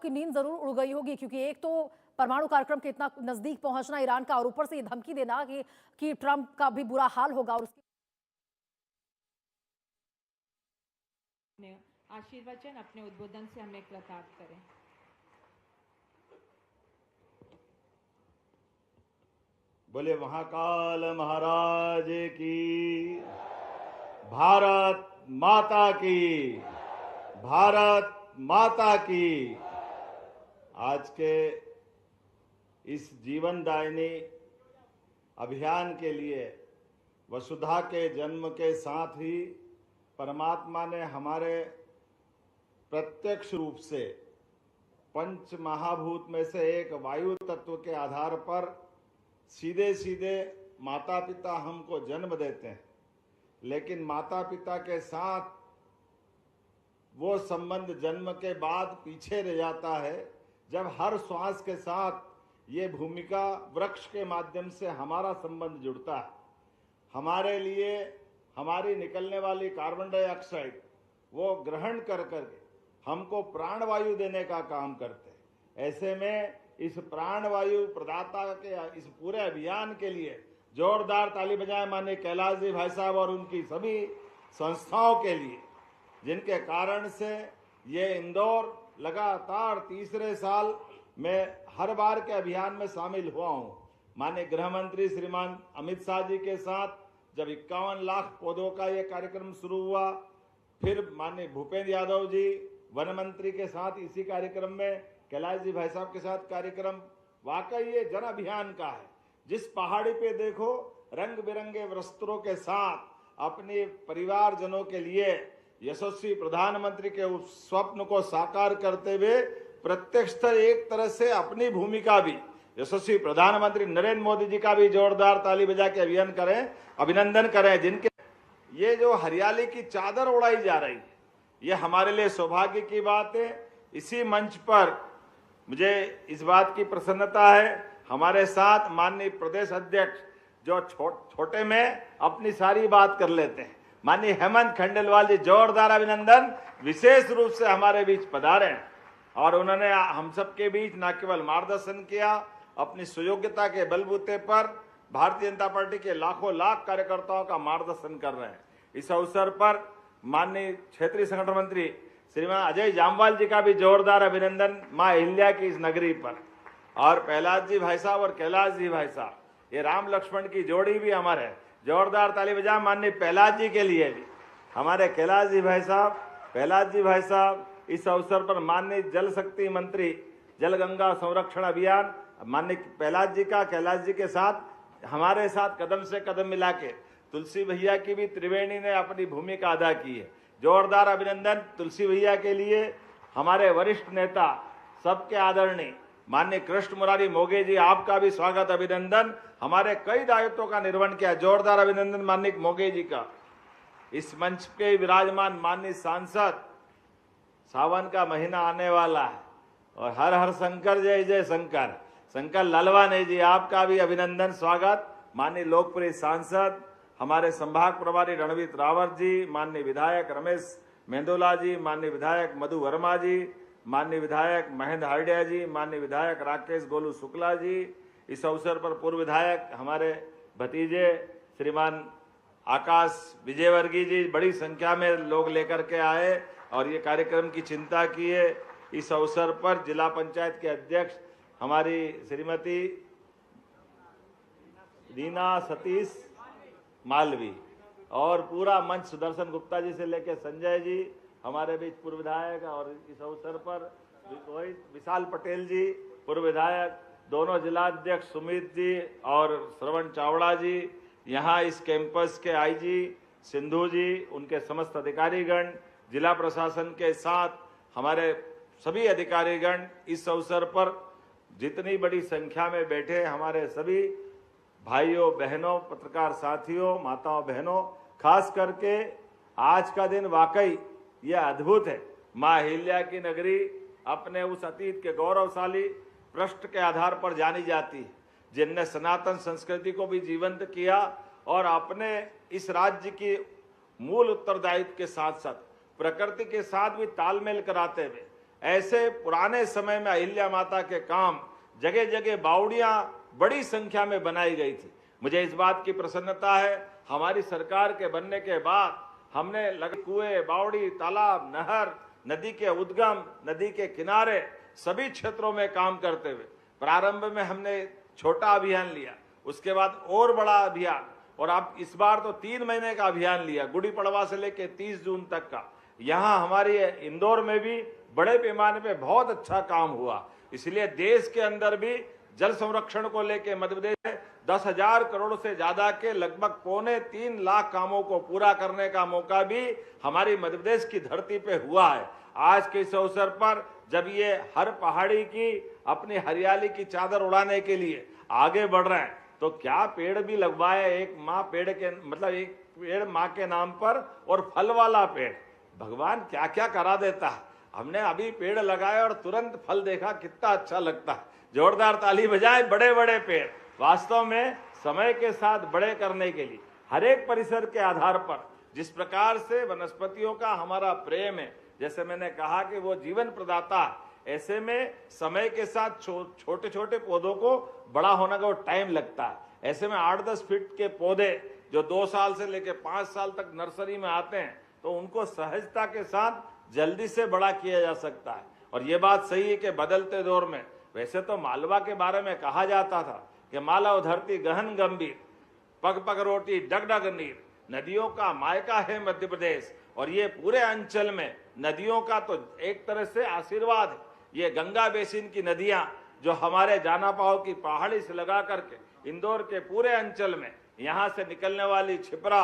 की नींद जरूर उड़ गई होगी, क्योंकि एक तो परमाणु कार्यक्रम के इतना नजदीक पहुंचना ईरान का, और ऊपर से ये धमकी देना कि ट्रंप का भी बुरा हाल होगा। और उसकी आशीर्वचन अपने उद्बोधन से हमें कृतार्थ करें। बोले महाकाल महाराज की, भारत माता की, भारत माता की। आज के इस जीवनदायिनी अभियान के लिए वसुधा के जन्म के साथ ही परमात्मा ने हमारे प्रत्यक्ष रूप से पंच महाभूत में से एक वायु तत्व के आधार पर सीधे सीधे माता पिता हमको जन्म देते हैं, लेकिन माता पिता के साथ वो संबंध जन्म के बाद पीछे रह जाता है, जब हर श्वास के साथ ये भूमिका वृक्ष के माध्यम से हमारा संबंध जुड़ता है। हमारे लिए हमारी निकलने वाली कार्बन डाइऑक्साइड वो ग्रहण कर करके हमको प्राणवायु देने का काम करते हैं। ऐसे में इस प्राणवायु प्रदाता के इस पूरे अभियान के लिए जोरदार ताली बजाएं माननीय कैलाश जी भाई साहब और उनकी सभी संस्थाओं के लिए, जिनके कारण से ये इंदौर लगातार तीसरे साल में हर बार के अभियान में शामिल हुआ हूँ। माननीय गृह मंत्री श्रीमान अमित शाह जी के साथ जब 51 लाख पौधों का ये कार्यक्रम शुरू हुआ, फिर माननीय भूपेंद्र यादव जी वन मंत्री के साथ इसी कार्यक्रम में, कैलाश जी भाई साहब के साथ कार्यक्रम, वाकई ये जन अभियान का है। जिस पहाड़ी पे देखो रंग बिरंगे वस्त्रों के साथ अपने परिवारजनों के लिए यशस्वी प्रधानमंत्री के उस स्वप्न को साकार करते हुए प्रत्यक्ष एक तरह से अपनी भूमिका भी यशस्वी प्रधानमंत्री नरेंद्र मोदी जी का भी जोरदार ताली बजा के अभिनंदन करें, जिनके ये जो हरियाली की चादर उड़ाई जा रही है, ये हमारे लिए सौभाग्य की बात है। इसी मंच पर मुझे इस बात की प्रसन्नता है, हमारे साथ माननीय प्रदेश अध्यक्ष जो छोटे में अपनी सारी बात कर लेते हैं, माननीय हेमंत खंडेलवाल जी, जोरदार अभिनंदन। विशेष रूप से हमारे बीच पधारे और उन्होंने हम सबके बीच न केवल मार्गदर्शन किया, अपनी सुयोग्यता के बलबूते पर भारतीय जनता पार्टी के लाखों लाख कार्यकर्ताओं का मार्गदर्शन कर रहे हैं। इस अवसर पर माननीय क्षेत्रीय संगठन मंत्री श्रीमान अजय जामवाल जी का भी जोरदार अभिनंदन मां अहिल्या की इस नगरी पर। और प्रहलाद जी भाई साहब और कैलाश जी भाई साहब, ये राम लक्ष्मण की जोड़ी भी अमर है। जोरदार ताली बजा माननीय प्रहलाद जी के लिए भी। हमारे कैलाश जी भाई साहब, प्रहलाद जी भाई साहब इस अवसर पर माननीय जल शक्ति मंत्री, जल गंगा संरक्षण अभियान, माननीय प्रहलाद जी का कैलाश जी के साथ हमारे साथ कदम से कदम मिला के तुलसी भैया की भी त्रिवेणी ने अपनी भूमिका अदा की है। जोरदार अभिनंदन तुलसी भैया के लिए। हमारे वरिष्ठ नेता सबके आदरणीय माननीय कृष्ण मुरारी मोगे जी, आपका भी स्वागत अभिनंदन। हमारे कई दायित्वों का निर्वहन किया, जोरदार अभिनंदन माननीय मोगे जी का। इस मंच के विराजमान माननीय सांसद, सावन का महीना आने वाला है और हर हर शंकर जय जय शंकर, शंकर लालवानी जी, आपका भी अभिनंदन स्वागत। माननीय लोकप्रिय सांसद हमारे संभाग प्रभारी रणवीर रावत जी, माननीय विधायक रमेश मेंदोला जी, माननीय विधायक मधु वर्मा जी, माननीय विधायक महेंद्र हार्डिया जी, माननीय विधायक राकेश गोलू शुक्ला जी। इस अवसर पर पूर्व विधायक हमारे भतीजे श्रीमान आकाश विजयवर्गीय जी बड़ी संख्या में लोग लेकर के आए और ये कार्यक्रम की चिंता की है। इस अवसर पर जिला पंचायत के अध्यक्ष हमारी श्रीमती दीना सतीश मालवी और पूरा मंच सुदर्शन गुप्ता जी से लेकर संजय जी हमारे बीच पूर्व विधायक, और इस अवसर पर विशाल पटेल जी पूर्व विधायक, दोनों जिला अध्यक्ष सुमित जी और श्रवण चावड़ा जी, यहाँ इस कैंपस के आईजी सिंधु जी, उनके समस्त अधिकारीगण, जिला प्रशासन के साथ हमारे सभी अधिकारीगण, इस अवसर पर जितनी बड़ी संख्या में बैठे हमारे सभी भाइयों बहनों, पत्रकार साथियों, माताओं बहनों, खास करके आज का दिन वाकई यह अद्भुत है। मां अहिल्या की नगरी अपने उस अतीत के गौरवशाली पृष्ठ के आधार पर जानी जाती है, जिनने सनातन संस्कृति को भी जीवंत किया और अपने इस राज्य की मूल उत्तरदायित्व के साथ साथ प्रकृति के साथ भी तालमेल कराते हुए ऐसे पुराने समय में अहिल्या माता के काम जगह जगह बावड़ियां बड़ी संख्या में बनाई गई थी। मुझे इस बात की प्रसन्नता है, हमारी सरकार के बनने के बाद हमने लगे कुएं, बावड़ी, तालाब, नहर, नदी के उद्गम, नदी के किनारे सभी क्षेत्रों में काम करते हुए प्रारंभ में हमने छोटा अभियान लिया, उसके बाद और बड़ा अभियान, और अब इस बार तो 3 महीने का अभियान लिया, गुड़ी पड़वा से लेकर 30 जून तक का। यहाँ हमारी इंदौर में भी बड़े पैमाने पे बहुत अच्छा काम हुआ। इसलिए देश के अंदर भी जल संरक्षण को लेकर मध्य प्रदेश में 10,000 करोड़ से ज्यादा के लगभग 2.25 लाख कामों को पूरा करने का मौका भी हमारी मध्य प्रदेश की धरती पे हुआ है। आज के इस अवसर पर जब ये हर पहाड़ी की अपनी हरियाली की चादर उड़ाने के लिए आगे बढ़ रहे हैं, तो क्या पेड़ भी लगवाए, एक माँ पेड़ के मतलब एक पेड़ माँ के नाम पर और फल वाला पेड़, भगवान क्या क्या करा देता है। हमने अभी पेड़ लगाए और तुरंत फल देखा, कितना अच्छा लगता है। जोरदार ताली बजाए। बड़े बड़े पेड़ वास्तव में समय के साथ बड़े करने के लिए हर एक परिसर के आधार पर जिस प्रकार से वनस्पतियों का हमारा प्रेम है, जैसे मैंने कहा कि वो जीवन प्रदाता है, ऐसे में समय के साथ छोटे छोटे पौधों को बड़ा होने का टाइम लगता है। ऐसे में 8-10 फीट के पौधे जो 2 साल से लेकर 5 साल तक नर्सरी में आते हैं, तो उनको सहजता के साथ जल्दी से बड़ा किया जा सकता है। और ये बात सही है कि बदलते दौर में, वैसे तो मालवा के बारे में कहा जाता था कि मालव धरती गहन गंभीर, पग पग रोटी डग डग नीर, नदियों का मायका है मध्य प्रदेश। और ये पूरे अंचल में नदियों का तो एक तरह से आशीर्वाद है। ये गंगा बेसिन की नदियां जो हमारे जानापाव की पहाड़ी से लगा करके इंदौर के पूरे अंचल में यहाँ से निकलने वाली छिपरा,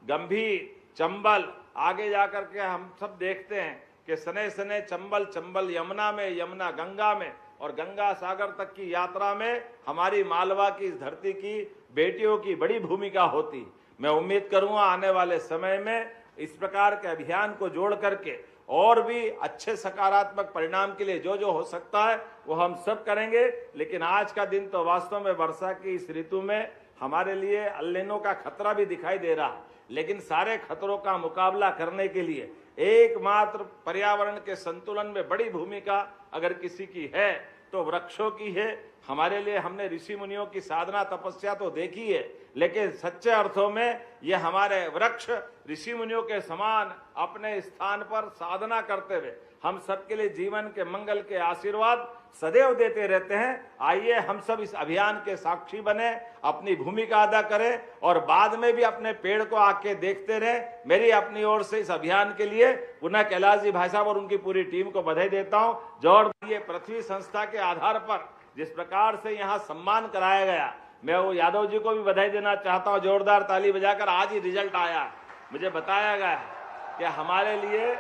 गंभीर, चंबल, आगे जाकर के हम सब देखते हैं कि सने सने चंबल चंबल यमुना में, यमुना गंगा में, और गंगा सागर तक की यात्रा में हमारी मालवा की इस धरती की बेटियों की बड़ी भूमिका होती। मैं उम्मीद करूंगा आने वाले समय में इस प्रकार के अभियान को जोड़ करके और भी अच्छे सकारात्मक परिणाम के लिए जो जो हो सकता है वो हम सब करेंगे। लेकिन आज का दिन तो वास्तव में वर्षा की इस ऋतु में हमारे लिए अल नीनो का खतरा भी दिखाई दे रहा है, लेकिन सारे खतरों का मुकाबला करने के लिए एकमात्र पर्यावरण के संतुलन में बड़ी भूमिका अगर किसी की है तो वृक्षों की है। हमारे लिए हमने ऋषि मुनियों की साधना तपस्या तो देखी है, लेकिन सच्चे अर्थों में ये हमारे वृक्ष ऋषि मुनियों के समान अपने स्थान पर साधना करते हुए हम सबके लिए जीवन के मंगल के आशीर्वाद सदैव देते रहते हैं। आइए हम सब इस अभियान के साक्षी बने, अपनी भूमिका अदा करें और बाद में भी अपने पेड़ को आके देखते रहें। मेरी अपनी ओर से इस अभियान के लिए पुनः कैलाश जी भाई साहब और उनकी पूरी टीम को बधाई देता हूं। जोर दिए पृथ्वी संस्था के आधार पर जिस प्रकार से यहाँ सम्मान कराया गया, मैं वो यादव जी को भी बधाई देना चाहता हूँ। जोरदार ताली बजाकर आज ही रिजल्ट आया, मुझे बताया गया है कि हमारे लिए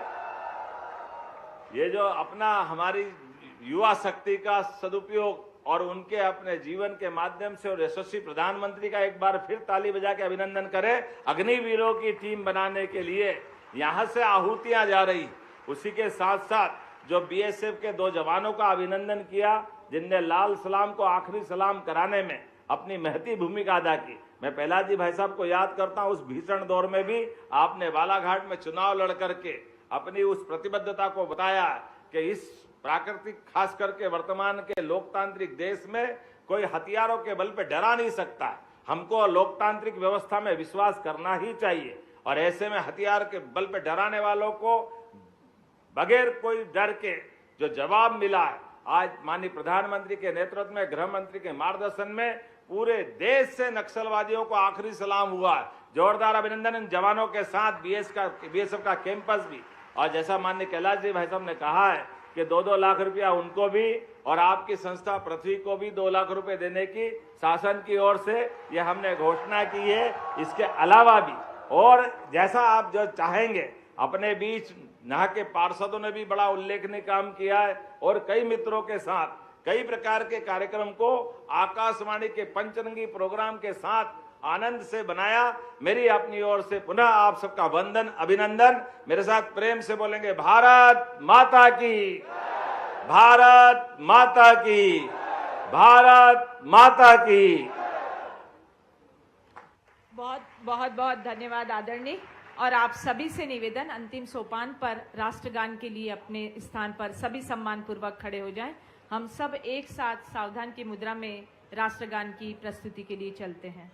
ये जो अपना हमारी युवा शक्ति का सदुपयोग और उनके अपने जीवन के माध्यम से और यशस्वी प्रधानमंत्री का एक बार फिर ताली बजा के अभिनंदन करें। अग्निवीरों की टीम बनाने के लिए यहाँ से आहुतियां जा रही, उसी के साथ साथ जो बीएसएफ के 2 जवानों का अभिनंदन किया जिनने लाल सलाम को आखिरी सलाम कराने में अपनी महती भूमिका अदा की। मैं प्रहलाद जी भाई साहब को याद करता हूं, उस भीषण दौर में भी आपने बालाघाट में चुनाव लड़ करके अपनी उस प्रतिबद्धता को बताया कि इस प्राकृतिक खास करके वर्तमान के लोकतांत्रिक देश में कोई हथियारों के बल पे डरा नहीं सकता। हमको लोकतांत्रिक व्यवस्था में विश्वास करना ही चाहिए और ऐसे में हथियार के बल पे डराने वालों को बगैर कोई डर के जो जवाब मिला है, आज माननीय प्रधानमंत्री के नेतृत्व में, गृह मंत्री के मार्गदर्शन में पूरे देश से नक्सलवादियों को आखिरी सलाम हुआ। जोरदार अभिनंदन इन जवानों के साथ बीएसएफ का कैंपस भी। और जैसा माननीय कैलाश जी भाई साहब ने कहा है कि 2-2 लाख रुपया उनको भी और आपकी संस्था पृथ्वी को भी 2 लाख रुपए देने की शासन की ओर से ये हमने घोषणा की है। इसके अलावा भी और जैसा आप जो चाहेंगे, अपने बीच यहाँ के पार्षदों ने भी बड़ा उल्लेखनीय काम किया है और कई मित्रों के साथ कई प्रकार के कार्यक्रम को आकाशवाणी के पंचरंगी प्रोग्राम के साथ आनंद से बनाया। मेरी अपनी ओर से पुनः आप सबका वंदन, अभिनंदन। मेरे साथ प्रेम से बोलेंगे भारत माता की, भारत माता की, भारत माता की। बहुत बहुत बहुत धन्यवाद आदरणीय। और आप सभी से निवेदन, अंतिम सोपान पर राष्ट्रगान के लिए अपने स्थान पर सभी सम्मान पूर्वक खड़े हो जाएं। हम सब एक साथ सावधान की मुद्रा में राष्ट्रगान की प्रस्तुति के लिए चलते हैं।